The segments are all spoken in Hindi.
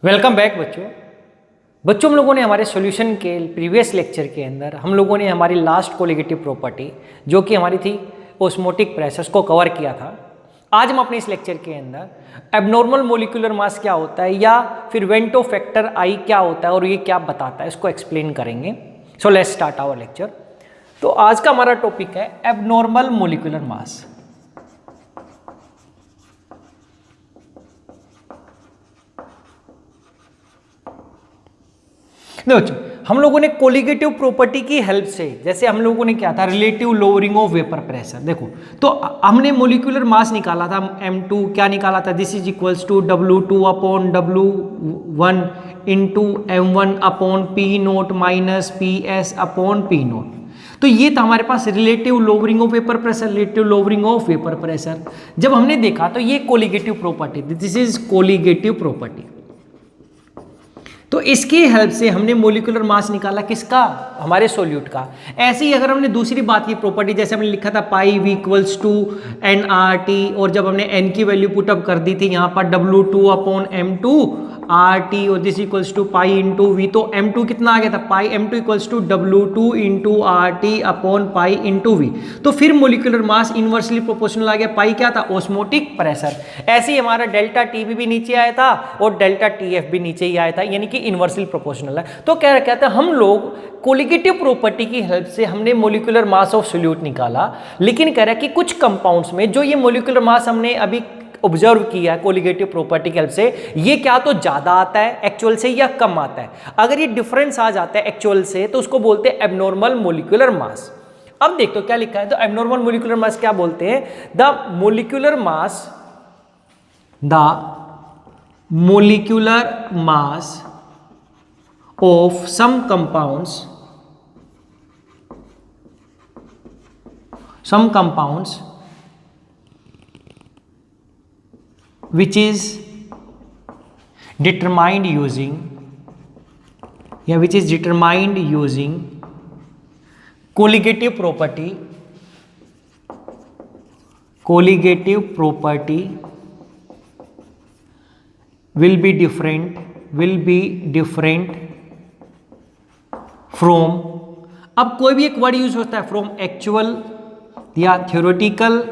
वेलकम बैक बच्चों हम लोगों ने हमारे सॉल्यूशन के प्रीवियस लेक्चर के अंदर हम लोगों ने हमारी लास्ट कोलिगेटिव प्रॉपर्टी जो कि हमारी थी ओस्मोटिक प्रेशर्स को कवर किया था। आज हम अपने इस लेक्चर के अंदर एबनॉर्मल मोलिकुलर मास क्या होता है या फिर वेंटो फैक्टर आई क्या होता है और ये क्या बताता है इसको एक्सप्लेन करेंगे। So let's start our lecture. तो आज का हमारा टॉपिक है एबनॉर्मल मोलिकुलर मास। देखो हम लोगों ने कोलिगेटिव प्रॉपर्टी की हेल्प से, जैसे हम लोगों ने क्या था, relative lowering of vapour pressure. देखो तो हमने मोलिकुलर मास निकाला था M2, क्या निकाला था, this is equals to W2 upon W1 into M1 upon P0 minus PS upon P0। तो ये था हमारे पास relative lowering of vapour pressure, relative lowering of vapour pressure. जब हमने देखा तो ये colligative property, this is colligative property. तो इसकी हेल्प से हमने मोलिकुलर मास निकाला किसका, हमारे सोल्यूट का। ऐसे ही अगर हमने दूसरी बात की प्रॉपर्टी, जैसे हमने लिखा था पाई V इक्वल्स टू nRT, और जब हमने n की वैल्यू पुटअप कर दी थी यहाँ पर W2 अपॉन M2 RT और this equals to pi into V, तो M2 कितना आ गया था, pi M2 equals to W2 into RT upon pi into V। तो फिर मोलिकुलर मास इनवर्सली प्रोपोर्शनल आ गया, पाई क्या था, ओस्मोटिक प्रेशर। ऐसे ही हमारा डेल्टा TB भी नीचे आया था और डेल्टा TF भी नीचे ही आया था, यानी कि इनवर्सली प्रोपोर्शनल है। तो क्या कहते हैं हम लोग कोलिगेटिव प्रॉपर्टी की हेल्प से हमने मोलिकुलर मास ऑफ सोल्यूट निकाला, लेकिन कह रहा है कि कुछ कंपाउंड्स में जो ये मोलिकुलर मास हमने अभी ऑब्जर्व किया है कोलिगेटिव प्रॉपर्टी की हेल्प से, ये क्या तो ज्यादा आता है एक्चुअल से या कम आता है। अगर ये डिफरेंस आ जाता है एक्चुअल से तो उसको बोलते हैं एबनॉर्मल मोलिकुलर मास। अब देख तो क्या लिखा है, तो एबनॉर्मल मोलिकुलर मास क्या बोलते हैं, the molecular mass of some compounds which is determined using colligative property will be different from, अब कोई भी एक वर्ड यूज होता है, फ्रॉम एक्चुअल या थ्योरेटिकल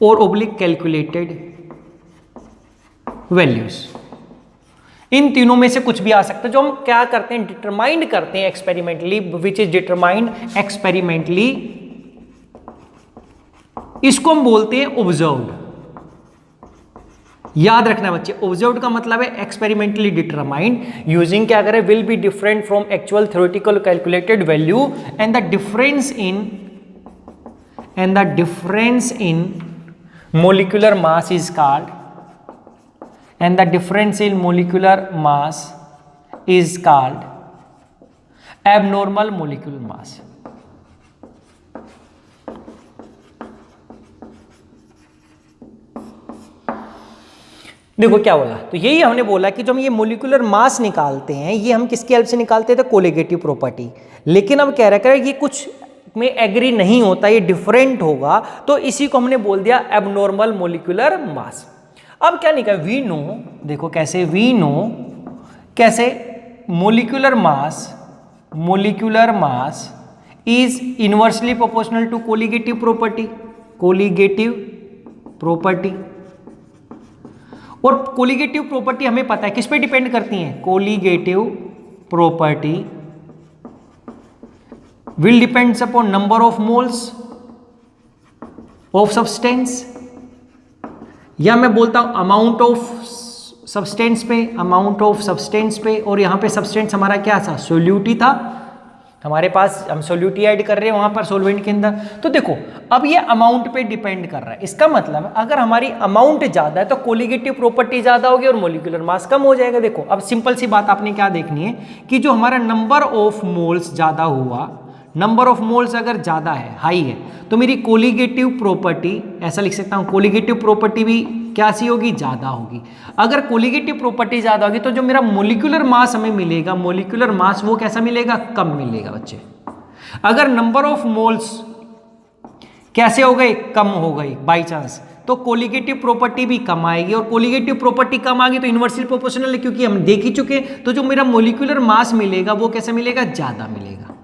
और ओब्लिक कैलकुलेटेड वैल्यूज। इन तीनों में से कुछ भी आ सकता है। जो हम क्या करते हैं, डिटरमाइंड करते हैं experimentally, which is determined experimentally, इसको हम बोलते हैं ऑब्जर्व्ड। याद रखना बच्चे, ऑब्जर्व्ड का मतलब है एक्सपेरिमेंटली डिटरमाइंड यूजिंग क्या करें, will be different from actual theoretical calculated value and the difference in molecular mass is called, abnormal molecular mass. देखो क्या बोला, तो यही हमने बोला कि जब हम ये मोलिकुलर मास निकालते हैं, ये हम किसकी हेल्प से निकालते हैं, तो कोलिगेटिव प्रॉपर्टी। लेकिन अब कह रहा है ये कुछ में एग्री नहीं होता, ये डिफरेंट होगा, तो इसी को हमने बोल दिया एबनॉर्मल मोलिकुलर मास। अब क्या निकला, वी नो, देखो कैसे, वी नो कैसे, molecular mass is inversely proportional to colligative property. और कोलिगेटिव प्रॉपर्टी हमें पता है किस पे डिपेंड करती हैं, colligative property will depends upon number of moles of substance, या मैं बोलता हूं अमाउंट ऑफ सब्सटेंस पे, और यहां पे सब्सटेंस हमारा क्या था, सोल्यूट ही था हमारे पास, हम सोल्यूट ही ऐड कर रहे हैं वहां पर सॉल्वेंट के अंदर। तो देखो अब ये अमाउंट पे डिपेंड कर रहा है। इसका मतलब अगर हमारी अमाउंट ज्यादा है तो कोलिगेटिव प्रॉपर्टी ज्यादा होगी और मोलिकुलर मास कम हो जाएगा। देखो अब सिंपल सी बात आपने क्या देखनी है कि जो हमारा नंबर ऑफ मोल्स ज्यादा हुआ, नंबर ऑफ मोल्स अगर ज्यादा है, हाई है, तो मेरी कोलिगेटिव प्रॉपर्टी, ऐसा लिख सकता हूं, कोलिगेटिव प्रॉपर्टी भी क्या सी होगी, ज्यादा होगी। अगर कोलिगेटिव प्रॉपर्टी ज्यादा होगी तो जो मेरा मोलिकुलर मास हमें मिलेगा, मोलिकुलर मास वो कैसा मिलेगा, कम मिलेगा बच्चे। अगर नंबर ऑफ मोल्स कैसे हो गए, कम हो गई बाई चांस, तो कोलिगेटिव प्रॉपर्टी भी कम आएगी, और कोलिगेटिव प्रॉपर्टी कम आ गई तो इन्वर्सली प्रोपोर्शनल है, क्योंकि हम देख ही चुके हैं। तो जो मेरा मोलिकुलर मास मिलेगा वो कैसे मिलेगा, ज्यादा मिलेगा।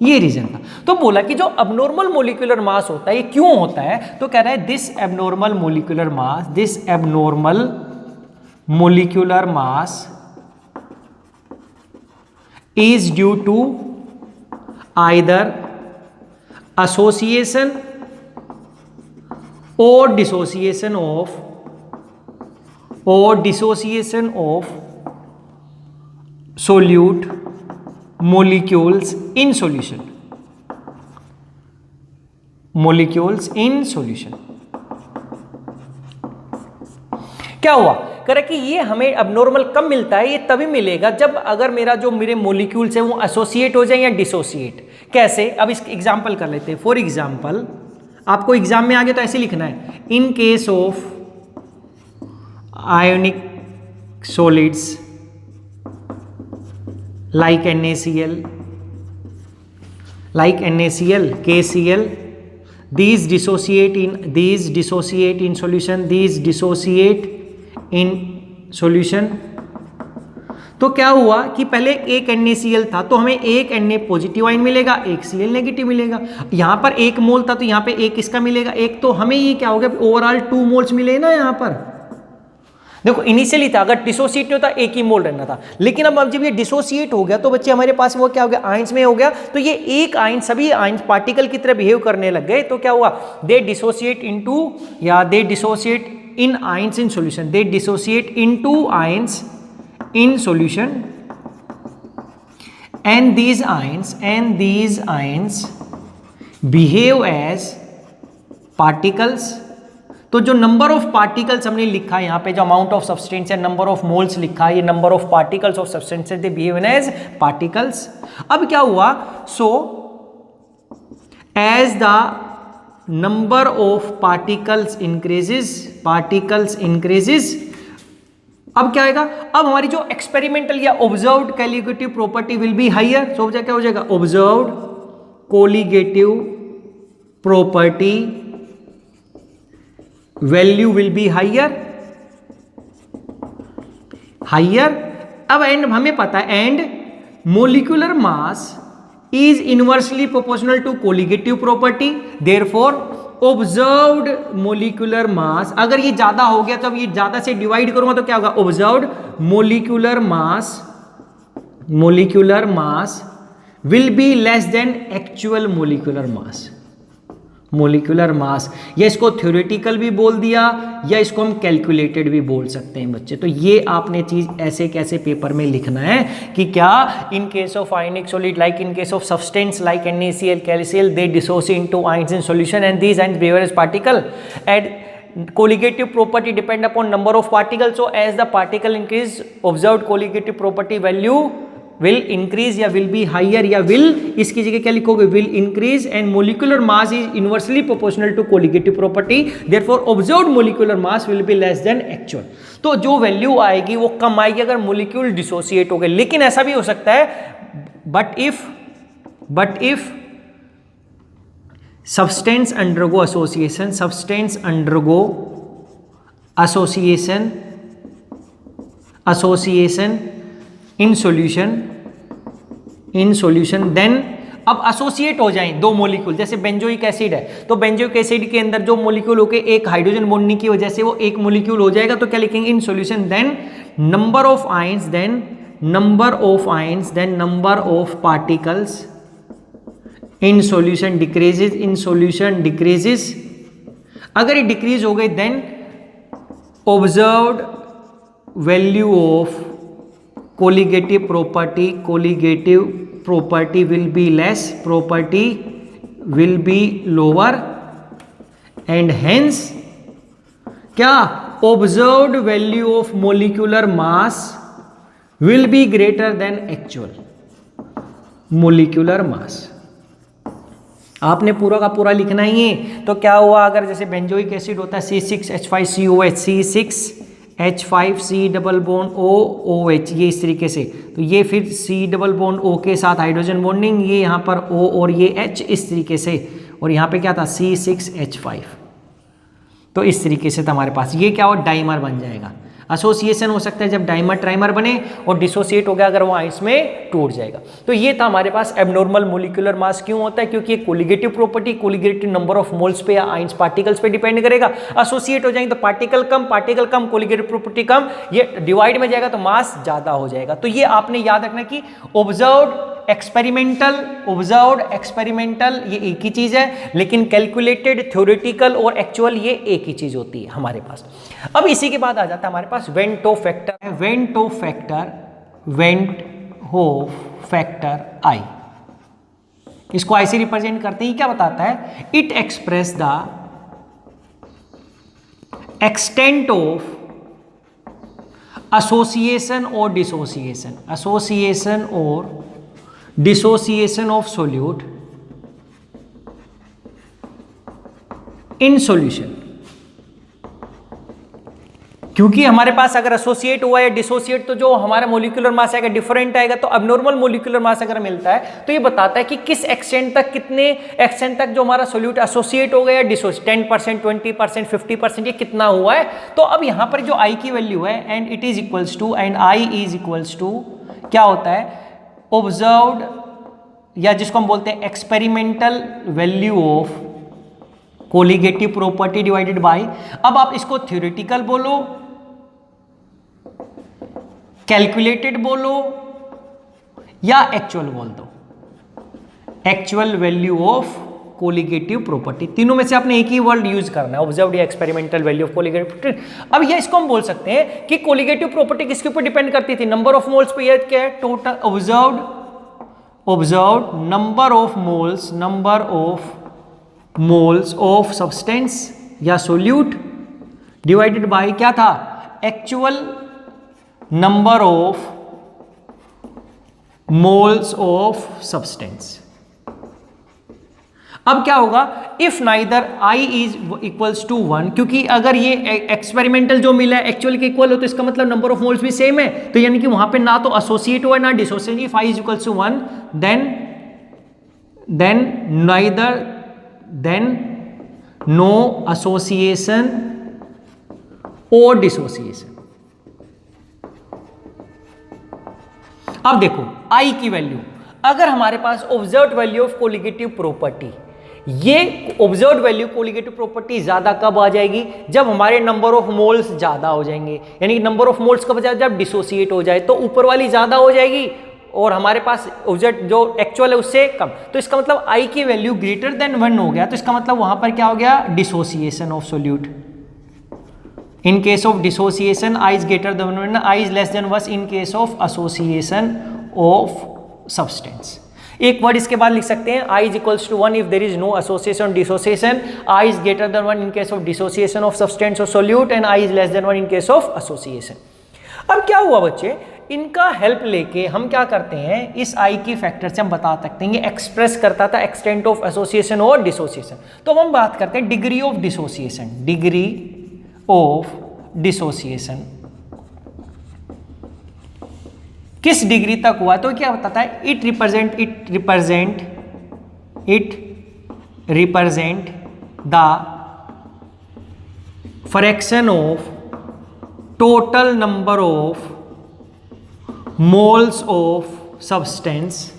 ये रीजन था। तो बोला कि जो अबनॉर्मल मोलिकुलर मास होता है ये क्यों होता है, तो कह रहा है this abnormal molecular mass, this abnormal molecular mass is due to either association or dissociation of solute molecules in solution, molecules in solution। क्या हुआ, कह रहा कि ये हमें अबनॉर्मल कब मिलता है, ये तभी मिलेगा जब अगर मेरा जो मेरे मोलिक्यूल्स है वो एसोसिएट हो जाए या डिसोसिएट। कैसे, अब इसका एग्जांपल कर लेते हैं। फॉर एग्जांपल आपको एग्जाम में आगे तो ऐसे लिखना है, इन case of ionic solids like NaCl, KCl, these dissociate in solution, these dissociate in solution। तो क्या हुआ कि पहले एक NaCl था तो हमें एक Na पॉजिटिव आयन मिलेगा, एक Cl नेगेटिव मिलेगा। यहाँ पर एक मोल था तो यहाँ पे एक इसका मिलेगा, एक तो हमें ये क्या हो गया, ओवरऑल 2 मोल्स मिले ना। यहाँ पर देखो इनिशियली था, अगर डिसोसिएट नहीं होता एक ही मोल रहना था, लेकिन अब जब ये डिसोसिएट हो गया तो बच्चे हमारे पास वो क्या हो गया, आयंस में हो गया। तो ये एक आयन सभी आयन पार्टिकल की तरह बिहेव करने लग गए। तो क्या हुआ, दे डिसोसिएट इनटू या they dissociate in ions in solution, they dissociate into ions in solution, and these ions behave as particles। तो जो नंबर ऑफ पार्टिकल्स हमने लिखा है यहाँ पे, जो अमाउंट ऑफ सब्सटेंस है, नंबर ऑफ मोल्स लिखा है, ये number of particles of substance they behave as particles. अब क्या हुआ, so as the number of particles increases, अब क्या आएगा, अब हमारी जो एक्सपेरिमेंटल या observed colligative property will be higher. So क्या हो जाएगा, observed colligative property value will be higher. अब एंड हमें पता है, and molecular mass is inversely proportional to colligative property, therefore observed molecular mass, अगर ये ज्यादा हो गया तो अब ये ज्यादा से डिवाइड करूंगा तो क्या होगा, observed molecular mass will be less than actual molecular मास। या इसको थ्योरेटिकल भी बोल दिया या इसको हम कैलकुलेटेड भी बोल सकते हैं बच्चे। तो ये आपने चीज ऐसे कैसे पेपर में लिखना है कि क्या, in case of ionic solid like in case of substance like NaCl, KCl, they dissociate into ions in solution and these ions behave as particle and colligative property depend upon number of particle. So as the particle increase observed colligative property value will increase या विल बी हायर, या विल इसकी जगह क्या लिखोगे, will increase, and molecular mass is inversely proportional to colligative property, therefore observed molecular mass will be less than actual. तो जो वैल्यू आएगी वो कम आएगी अगर मोलिक्यूल डिसोसिएट हो गए। लेकिन ऐसा भी हो सकता है, but if substance undergo association in solution then अब एसोसिएट हो जाएं दो मॉलिक्यूल, जैसे बेंजोइक एसिड है तो बेंजोइक एसिड के अंदर जो मॉलिक्यूल होके एक हाइड्रोजन बॉन्डिंग की वजह से वो एक मॉलिक्यूल हो जाएगा। तो क्या लिखेंगे, in solution then number of particles in solution decreases, अगर ये डिक्रीज हो गए then observed value of colligative property will be less, will be lower, and hence क्या, observed value of molecular mass will be greater than actual molecular mass. आपने पूरा का पूरा लिखना ही है। तो क्या हुआ, अगर जैसे बेंजोइक एसिड होता है C6H5COH, C6H5C double bond OOH, ये इस तरीके से, तो ये फिर C डबल बॉन्ड O के साथ हाइड्रोजन बॉन्डिंग, ये यहाँ पर O और ये H इस तरीके से, और यहाँ पे क्या था C6H5। तो इस तरीके से तो हमारे पास ये क्या हो, डाइमर बन जाएगा। एसोसिएशन हो सकता है जब डाइमर ट्राइमर बने, और डिसोसिएट हो गया अगर वो आइंस में टूट जाएगा। तो ये था हमारे पास एबनॉर्मल मोलिकुलर मास क्यों होता है, क्योंकि ये colligative property colligative number of moles पे या आइंस पार्टिकल्स पे डिपेंड करेगा। एसोसिएट हो जाएंगे तो पार्टिकल कम कोलिगेटिव प्रॉपर्टी कम, ये डिवाइड में जाएगा तो मास ज्यादा हो जाएगा। तो ये आपने याद रखना कि ऑब्जर्व्ड एक्सपेरिमेंटल ये एक ही चीज है, लेकिन कैलकुलेटेड, थ्योरेटिकल और एक्चुअल ये एक ही चीज होती है हमारे पास। अब इसी के बाद आ जाता है हमारे पास वेंट होफ फैक्टर आई। इसको आई से रिप्रेजेंट करते ही क्या बताता है, it express the extent of association और dissociation of solute in solution. क्योंकि हमारे पास अगर एसोसिएट हुआ है डिसोसिएट, तो जो हमारा मोलिकुलर मास आएगा डिफरेंट आएगा। तो अबनॉर्मल मोलिकुलर मास अगर मिलता है तो ये बताता है कि किस एक्सटेंट तक, कितने एक्सटेंट तक जो हमारा सोल्यूट एसोसिएट हो गया, 10%, 20%, 50%, ये कितना हुआ है। तो अब यहां पर जो आई की वैल्यू है, and it is equals to, and i is equals to क्या होता है, ऑब्जर्व्ड, या जिसको हम बोलते हैं experimental value of colligative property divided by, अब आप इसको थ्योरेटिकल बोलो, कैलकुलेटेड बोलो या एक्चुअल बोल दो, actual value of colligative property. तीनों में से आपने एक ही वर्ड यूज करना है, ऑब्जर्व्ड या experimental value of colligative property. अब ये इसको हम बोल सकते हैं कि कोलिगेटिव प्रॉपर्टी किसके ऊपर डिपेंड करती थी, नंबर ऑफ मोल्स पे। ये क्या है, total observed number of moles of substance या सोल्यूट डिवाइडेड बाय क्या था, actual number of moles of substance. अब क्या होगा, if neither i is equals to 1, क्योंकि अगर ये एक्सपेरिमेंटल जो मिला है एक्चुअल के इक्वल हो तो इसका मतलब नंबर ऑफ मोल्स भी सेम है, तो यानी कि वहां पे ना तो एसोसिएट हुआ ना dissociate. If i is equals to 1 then no association और डिसोसिएशन। अब देखो आई की वैल्यू, अगर हमारे पास observed value of colligative property, ये ऑब्जर्व्ड वैल्यू कोलिगेटिव प्रॉपर्टी ज्यादा कब आ जाएगी, जब हमारे नंबर ऑफ मोल्स ज्यादा हो जाएंगे। यानी नंबर ऑफ मोल्स कब, जब डिसोसिएट हो जाए, तो ऊपर वाली ज्यादा हो जाएगी और हमारे पास ऑब्जर्व्ड जो एक्चुअल है उससे कम। तो इसका मतलब आई की वैल्यू ग्रेटर देन 1 हो गया, तो इसका मतलब वहां पर क्या हो गया, dissociation of solute. In case of dissociation, I is greater than 1, I is less than 1 in case of association of substance. एक वर्ड इसके बाद लिख सकते हैं, I is equals to 1 if there is no association dissociation, I is greater than 1 in case of dissociation of substance or solute, and I is less than 1 in case of association. अब क्या हुआ बच्चे, इनका हेल्प लेके हम क्या करते हैं, इस I की फैक्टर से हम बता सकते हैं, एक्सप्रेस करता था एक्सटेंट ऑफ एसोसिएशन और डिसोसिएशन। तो हम बात करते हैं degree of dissociation, degree of dissociation किस डिग्री तक हुआ, तो क्या बताता है, it represent the fraction of total number of moles of substance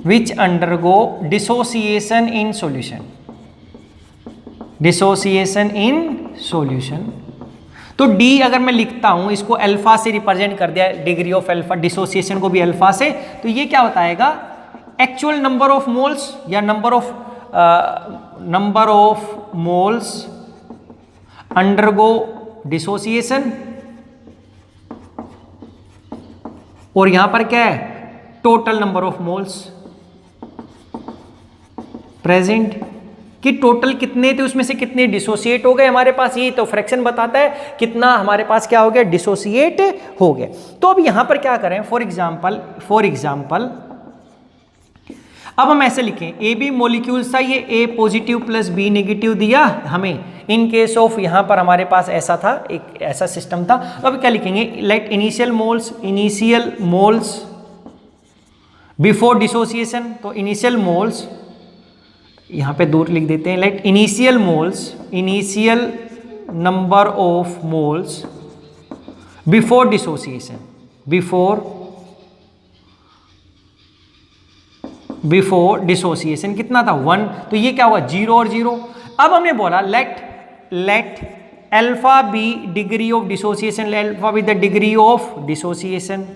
which undergo dissociation in solution, तो D अगर मैं लिखता हूं, इसको अल्फा से रिप्रेजेंट कर दिया, डिग्री ऑफ अल्फा, डिसोसिएशन को भी अल्फा से, तो ये क्या बताएगा, एक्चुअल नंबर ऑफ मोल्स या number of moles undergo dissociation, और यहां पर क्या है, total number of moles present, कि टोटल कितने थे उसमें से कितने डिसोसिएट हो गए हमारे पास, ये तो फ्रैक्शन बताता है कितना हमारे पास क्या हो गया, डिसोसिएट हो गया। तो अब यहां पर क्या करें, फॉर एग्जाम्पल अब हम ऐसे लिखें, ए बी मोलिक्यूल्स था, ये ए पॉजिटिव प्लस बी नेगेटिव दिया हमें, इन केस ऑफ यहां पर हमारे पास ऐसा था, एक ऐसा सिस्टम था। तो अब क्या लिखेंगे, let initial moles before dissociation, तो इनिशियल मोल्स यहां पे दूर लिख देते हैं, let initial moles, initial number of moles before dissociation, before dissociation कितना था 1, तो ये क्या हुआ 0 और 0। अब हमने बोला let alpha be degree of dissociation, let alpha be the degree of dissociation,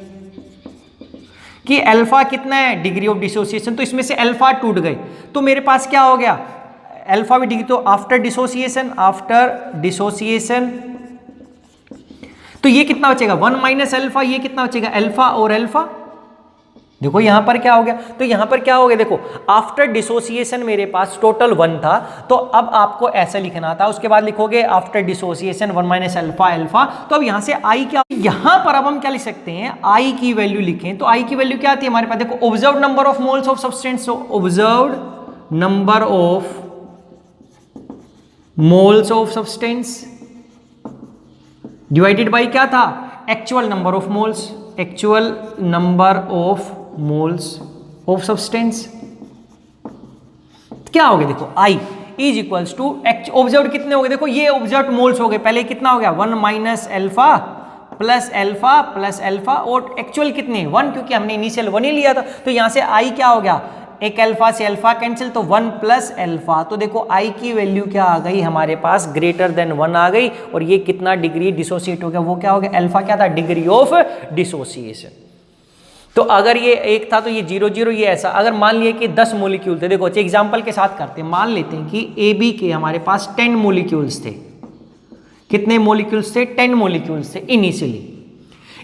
कि अल्फा कितना है डिग्री ऑफ डिसोसिएशन, तो इसमें से अल्फा टूट गए तो मेरे पास क्या हो गया अल्फा बी डिग्री, तो आफ्टर डिसोसिएशन तो ये कितना बचेगा 1 माइनस अल्फा, ये कितना बचेगा अल्फा और अल्फा। देखो यहां पर क्या हो गया, तो यहां पर क्या हो गया, देखो आफ्टर डिसोसिएशन मेरे पास टोटल 1 था, तो अब आपको ऐसा लिखना था, उसके बाद लिखोगे after dissociation 1 minus alpha alpha. तो अब यहां से आई क्या, यहां पर अब हम क्या लिख सकते हैं, आई की वैल्यू लिखें, तो आई की वैल्यू क्या आती है हमारे पास, देखो observed number of moles of substance, observed number of moles of substance divided by क्या था actual number of moles, actual number of moles of substance. क्या हो गया देखो आई इज इक्वल्स टू ऑब्जर्व्ड कितने हो गए, देखो ये ऑब्जर्व्ड मोल्स हो गए, पहले कितना हो गया 1 माइनस अल्फा प्लस अल्फा और एक्चुअल कितने 1, क्योंकि हमने इनिशियल 1 ही लिया था, तो यहां से आई क्या हो गया, एक अल्फा से अल्फा कैंसिल, तो 1 प्लस अल्फा, तो देखो आई की वैल्यू क्या आ गई हमारे पास ग्रेटर देन 1 आ गई, और ये कितना डिग्री डिसोसिएट हो गया, वो क्या हो गया अल्फा क्या था डिग्री ऑफ डिसोसिएशन। तो अगर ये 1 था तो ये 0 0, ये ऐसा, अगर मान लिया कि 10 मोलिक्यूल थे, देखो एग्जांपल के साथ करते हैं, मान लेते हैं कि ए बी के हमारे पास 10 मोलिक्यूल्स थे, कितने मोलिक्यूल्स थे 10 मोलिक्यूल्स थे इनिशियली,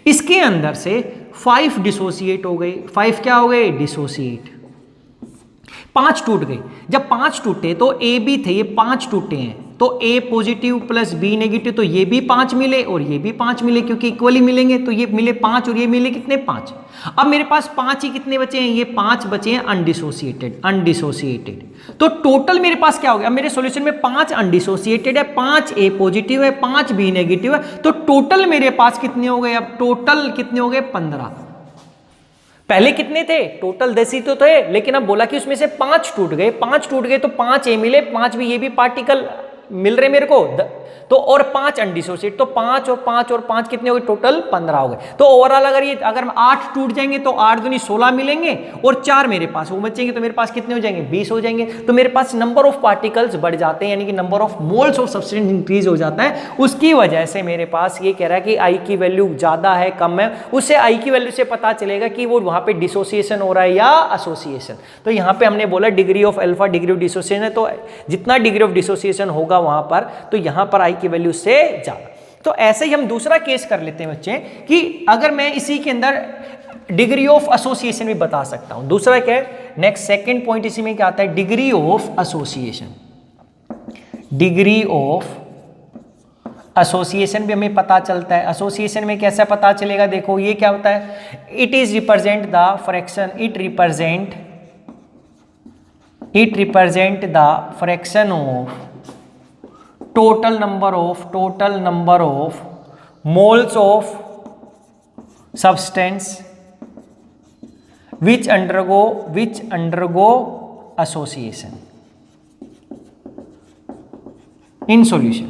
इसके अंदर से 5 डिसोसिएट हो गए, 5 क्या हो गए डिसोसिएट, 5 टूट गए, जब 5 टूटे तो ए बी थे, ये 5 टूटे हैं, तो ए पॉजिटिव प्लस बी नेगेटिव, तो ये भी 5 मिले और ये भी 5 मिले, क्योंकि इक्वली मिलेंगे, तो ये मिले 5 और ये मिले कितने 5। अब मेरे पास 5 ही कितने बचे हैं, ये 5 बचे हैं अनडिसोसिएटेड, तो टोटल मेरे पास क्या हो गया, अब मेरे सॉल्यूशन में 5 अनडिसोसिएटेड है, 5 ए पॉजिटिव है, 5 बी नेगेटिव है, तो टोटल मेरे पास कितने हो गए, अब टोटल कितने हो गए 15। पहले कितने थे टोटल 10 ही तो थे, लेकिन अब बोला कि उसमें से 5 टूट गए, 5 टूट गए तो 5 ए मिले, 5 भी ये भी पार्टिकल मिल रहे मेरे को, तो और 5 अनडिसोसिएट, तो 5 और 5 और 5 कितने हो गए टोटल 15 हो गए। तो ओवरऑल अगर 8 टूट जाएंगे तो 8 दूनी 16 मिलेंगे और 4 मेरे पास वो बचेंगे, तो मेरे पास कितने हो जाएंगे 20 हो जाएंगे। तो मेरे पास नंबर ऑफ पार्टिकल्स बढ़ जाते हैं, यानी कि number of moles of substance increase हो जाता है। उसकी वजह से मेरे पास ये कह रहा है कि आई की वैल्यू ज्यादा है कम है, उससे आई की वैल्यू से पता चलेगा कि वो वहां पे डिसोसिएशन हो रहा है या एसोसिएशन। तो यहाँ पे हमने बोला degree of alpha degree of dissociation है, तो जितना डिग्री ऑफ डिसोसिएशन होगा वहां पर, तो यहाँ पर आई की वैल्यू से ज्यादा। तो ऐसे ही हम दूसरा केस कर लेते हैं बच्चे कि अगर मैं इसी के अंदर डिग्री ऑफ एसोसिएशन भी बता सकता हूं। दूसरा क्या है, नेक्स्ट सेकंड पॉइंट इसी में क्या आता है, degree of association. Degree of association भी हमें पता चलता है। एसोसिएशन में कैसा पता चलेगा, देखो ये क्या होता है, it is represent the fraction, it represent the fraction of total number of moles of substance which undergo association in solution,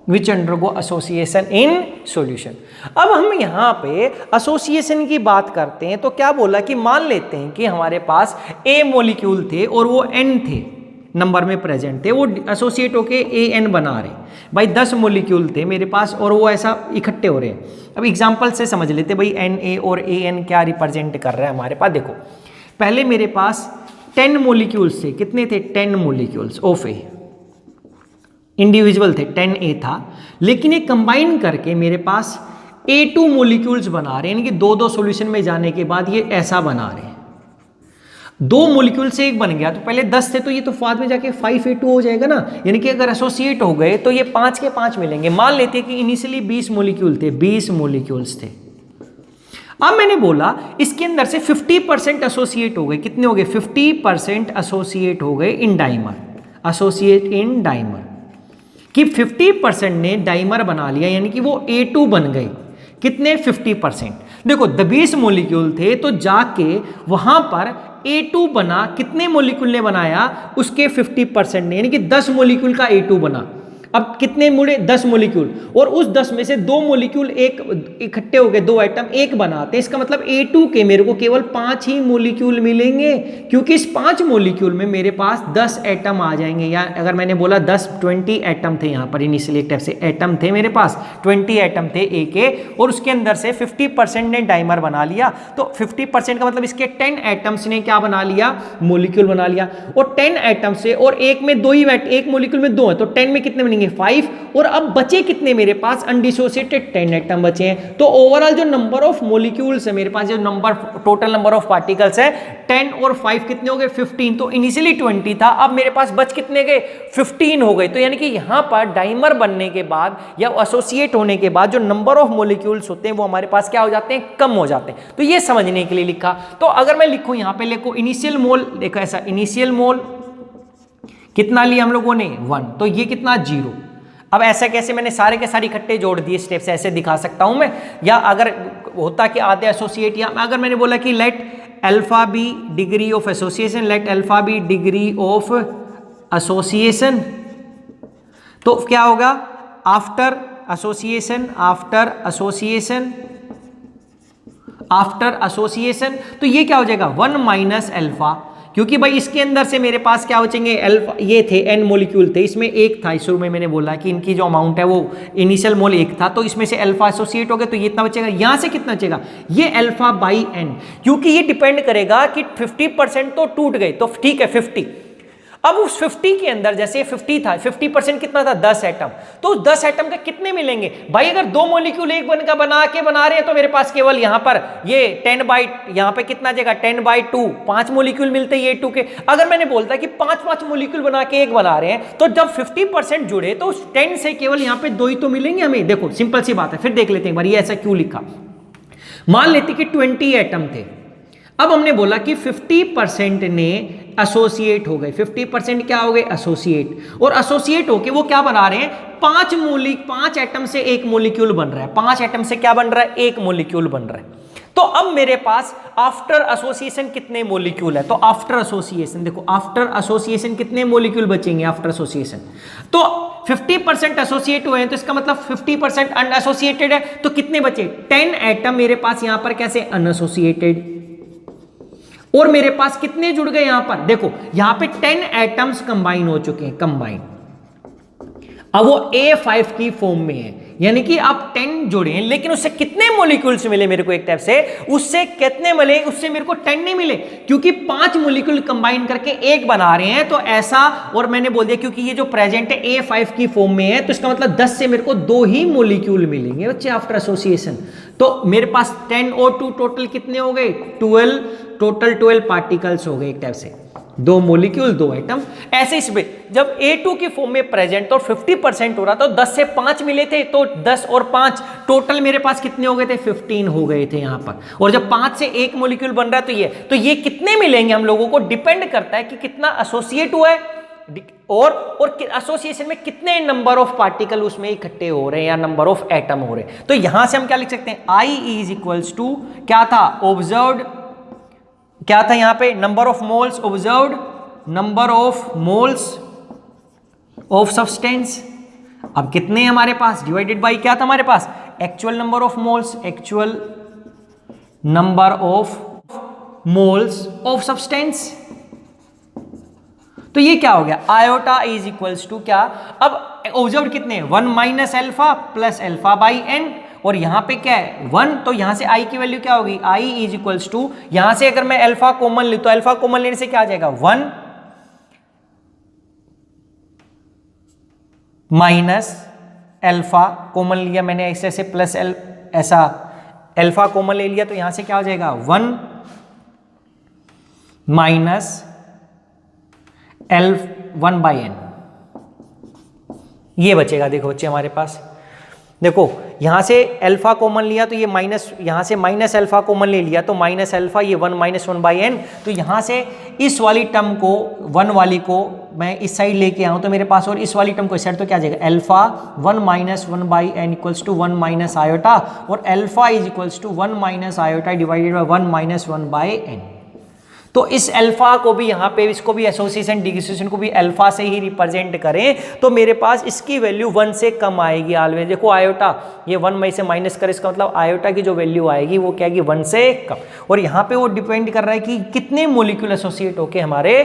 which undergo association in solution। अब हम यहाँ पे एसोसिएशन की बात करते हैं, तो क्या बोला कि मान लेते हैं कि हमारे पास ए मोलिक्यूल थे और वो एन थे नंबर में प्रेजेंट थे, वो एसोसिएट होके ए एन बना रहे। भाई 10 मोलिक्यूल थे मेरे पास और वो ऐसा इकट्ठे हो रहे हैं। अब एग्जांपल से समझ लेते भाई एन ए और ए एन क्या रिप्रेजेंट कर रहा है हमारे पास। देखो पहले मेरे पास 10 मोलिक्यूल्स थे, कितने थे 10 मोलिक्यूल्स ऑफ ए, इंडिविजुअल थे 10 ए था, लेकिन ये कंबाइन करके मेरे पास A2 मोलिक्यूल्स बना रहे हैं, यानी कि 2-2 सॉल्यूशन में जाने के बाद ये ऐसा बना रहे हैं। 2 मोलिक्यूल से एक बन गया, तो पहले 10 थे तो ये तो बाद में जाके 5A2 हो जाएगा ना, यानी कि अगर एसोसिएट हो गए तो ये 5 के 5 मिलेंगे। मान लेते हैं कि इनिशियली 20 मोलिक्यूल थे, 20 मोलिक्यूल्स थे। अब मैंने बोला इसके अंदर से 50% एसोसिएट हो गए, कितने हो गए 50% एसोसिएट हो गए इन डाइमर, एसोसिएट इन डाइमर, कि 50% ने डाइमर बना लिया, यानी कि वो A2 बन गए, कितने 50%। देखो 20 मॉलिक्यूल थे तो जाके वहां पर A2 बना, कितने मॉलिक्यूल ने बनाया, उसके 50% ने, यानी कि 10 मॉलिक्यूल का A2 बना। अब कितने मुड़े, 10 मॉलिक्यूल, और उस 10 में से 2 मॉलिक्यूल एक इकट्ठे हो गए, 2 एटम एक बनाते, इसका मतलब A2 के मेरे को केवल 5 ही मॉलिक्यूल मिलेंगे, क्योंकि इस 5 मॉलिक्यूल में मेरे पास 10 एटम आ जाएंगे। या अगर मैंने बोला 20 एटम थे, यहाँ पर इनिशियली एक टाइप से एटम थे मेरे पास, 20 एटम थे A के, और उसके अंदर से 50% ने डाइमर बना लिया। तो 50% का मतलब इसके 10 एटम्स ने क्या बना लिया, मॉलिक्यूल बना लिया। और 10 एटम से, और एक में 2 ही, एक मॉलिक्यूल में 2 है, तो 10 में कितने बनेंगे, 5। और अब बचे कितने मेरे पास, अनडिसोसिएटेड 10 एटम बचे हैं। तो ओवरऑल जो नंबर ऑफ मॉलिक्यूल्स है मेरे पास, जो number, total number of particles है 10 और 5 कितने हो गए, 15। तो इनिशियली 20 था, अब मेरे पास बच कितने गए, 15 हो गए। तो यानी कि यहां पर डाइमर बनने के बाद या एसोसिएट होने के बाद जो नंबर ऑफ मॉलिक्यूल्स होते हैं वो हमारे पास क्या हो जाते हैं, कम हो जाते हैं। तो ये समझने के लिए लिखा। तो अगर मैं लिखूं यहां पे, लिखो इनिशियल मोल, देखो ऐसा, इनिशियल मोल कितना लिया हम लोगों ने, 1, तो ये कितना, 0। अब ऐसा कैसे, मैंने सारे के सारे इकट्ठे जोड़ दिए स्टेप से, ऐसे दिखा सकता हूं मैं। या अगर होता कि आधे एसोसिएट, या अगर मैंने बोला कि let alpha be degree of association, let alpha be degree of association, तो क्या होगा, after association, after association, after association, तो ये क्या हो जाएगा, 1 माइनस अल्फा, क्योंकि भाई इसके अंदर से मेरे पास क्या बचेंगे, अल्फा, ये थे n मॉलिक्यूल थे, इसमें एक था, शुरू में मैंने बोला कि इनकी जो अमाउंट है वो इनिशियल मोल 1 था, तो इसमें से अल्फा एसोसिएट हो गए, तो ये इतना बचेगा। यहां से कितना बचेगा, ये अल्फा बाई n, क्योंकि ये डिपेंड करेगा कि 50% तो टूट गए, तो ठीक है 50। अब उस 50 के अंदर, जैसे 50 था, 50% कितना था, 10 एटम, तो 10 एटम के कितने मिलेंगे भाई, अगर 2 मॉलिक्यूल एक बना रहे हैं तो मेरे पास केवल यहां पर ये 10/, यहां पे कितना जाएगा, 10/2, 5 मॉलिक्यूल मिलते हैं A2 के। अगर मैंने बोलता कि 5 मॉलिक्यूल बना के एक बना रहे हैं, तो जब 50% जुड़े तो उस 10 से केवल यहां पे 2 ही तो मिलेंगे हमें। देखो सिंपल सी बात है, फिर देख लेते हैं एक बार ये ऐसा क्यों लिखा। मान लेते कि 20 एटम थे, अब हमने बोला कि 50% ने एसोसिएट हो गए, 50% क्या हो गए, एसोसिएट, और एसोसिएट होके वो क्या बना रहे हैं, 5 एटम से एक मॉलिक्यूल बन रहा है, 5 एटम से क्या बन रहा है, एक मॉलिक्यूल बन रहा है। तो अब मेरे पास आफ्टर एसोसिएशन कितने मॉलिक्यूल है, तो आफ्टर एसोसिएशन देखो, आफ्टर एसोसिएशन कितने मॉलिक्यूल बचेंगे आफ्टर एसोसिएशन, तो 50% एसोसिएट हुए हैं, तो इसका मतलब 50% अनएसोसिएटेड है, तो कितने बचे, 10 एटम मेरे पास यहां पर कैसे अनएसोसिएटेड, और मेरे पास कितने जुड़ गए यहां पर, देखो यहां पे 10 एटम्स कंबाइन हो चुके हैं, कंबाइन, अब वो A5 की फॉर्म में है, यानी कि आप 10 जोड़े हैं, लेकिन उससे कितने मॉलिक्यूल्स मिले मेरे को, एक टाइप से उससे कितने मिले, उससे मेरे को 10 नहीं मिले, क्योंकि 5 मॉलिक्यूल कंबाइन करके एक बना रहे हैं, तो ऐसा, और मैंने बोल दिया क्योंकि ये जो प्रेजेंट है A5 की फॉर्म में है, तो इसका मतलब 10 से मेरे को 2 ही मॉलिक्यूल मिलेंगे बच्चे आफ्टर एसोसिएशन। तो मेरे पास 10 और 2 टोटल कितने हो गए, 12, टोटल 12 पार्टिकल्स हो गए एक टाइप से, 2 मॉलिक्यूल 2 एटम। ऐसे इसमें जब A2 की फॉर्म में प्रेजेंट और 50% हो रहा था, तो 10 से 5 मिले थे, तो 10 और 5 टोटल मेरे पास कितने हो गए थे, 15 हो गए थे यहां पर। और जब 5 से एक मॉलिक्यूल बन रहा है, तो ये कितने मिलेंगे हम लोगों को, डिपेंड करता है कि कितना एसोसिएट हुआ है, और एसोसिएशन में कितने नंबर ऑफ पार्टिकल उसमें इकट्ठे हो रहे हैं या नंबर ऑफ एटम हो रहे हैं। तो यहां से हम क्या लिख सकते हैं, I इज इक्वल्स टू क्या था, ऑब्जर्व्ड, क्या था यहां पे, number of moles observed, number of moles of substance. अब कितने हमारे पास, डिवाइडेड बाय क्या था हमारे पास, actual number of moles, actual number of moles of substance. तो ये क्या हो गया, आयोटा इज इक्वल्स टू क्या, अब ऑब्जर्व कितने, 1 minus alpha plus alpha by n, और यहां पे क्या है 1, तो यहां से I की वैल्यू क्या होगी, I इज इक्वल्स टू, यहां से अगर मैं अल्फा कॉमन लूं तो अल्फा कॉमन लेने से क्या आ जाएगा 1 माइनस अल्फा कॉमन लिया मैंने, ऐसे प्लस ऐसा अल्फा कॉमन ले लिया, तो यहां से क्या हो जाएगा 1 माइनस L1 बाई n, ये बचेगा। देखो बच्चे हमारे पास, देखो यहां से अल्फा कॉमन लिया तो ये माइनस, यहां से माइनस अल्फा कॉमन ले लिया तो माइनस अल्फा, ये 1 माइनस 1 बाई n, तो यहां से इस वाली टर्म को 1 वाली को मैं इस साइड लेके आऊँ तो मेरे पास, और इस वाली टर्म को इस साइड, तो क्या आ जाएगा alpha 1 minus 1 by n equals to 1 minus iota, और alpha is equals to 1 minus iota divided by 1 minus 1 by n. तो इस अल्फा को भी यहाँ पे, इसको भी एसोसिएशन डिसोसिएशन को भी अल्फा से ही रिप्रेजेंट करें तो मेरे पास इसकी वैल्यू 1 से कम आएगी ऑलवेज। देखो आयोटा, ये 1 में से माइनस कर, इसका मतलब आयोटा की जो वैल्यू आएगी वो क्या आएगी 1 से कम। और यहाँ पे वो डिपेंड कर रहा है कि कितने मोलिक्यूल एसोसिएट होके हमारे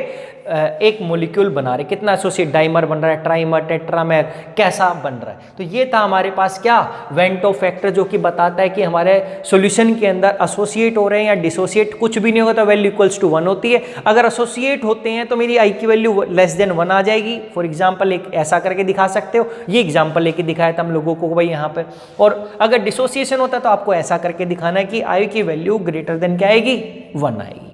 एक मोलिक्यूल बना रहे, कितना एसोसिएट, डाइमर बन रहा है, ट्राइमर, टेट्रामेर, कैसा बन रहा है। तो ये था हमारे पास क्या, वेंटो फैक्टर, जो कि बताता है कि हमारे सॉल्यूशन के अंदर एसोसिएट हो रहे हैं या डिसोसिएट, कुछ भी नहीं होगा तो वैल्यू इक्वल्स टू 1 होती है। अगर एसोसिएट होते हैं तो मेरी आई की वैल्यू लेस देन 1 आ जाएगी। फॉर एग्जाम्पल एक ऐसा करके दिखा सकते हो, ये एग्जाम्पल लेके दिखाया था हम लोगों को भाई यहाँ पर। और अगर डिसोसिएशन होता है तो आपको ऐसा करके दिखाना है कि आई की वैल्यू ग्रेटर देन क्या आएगी 1 आएगी।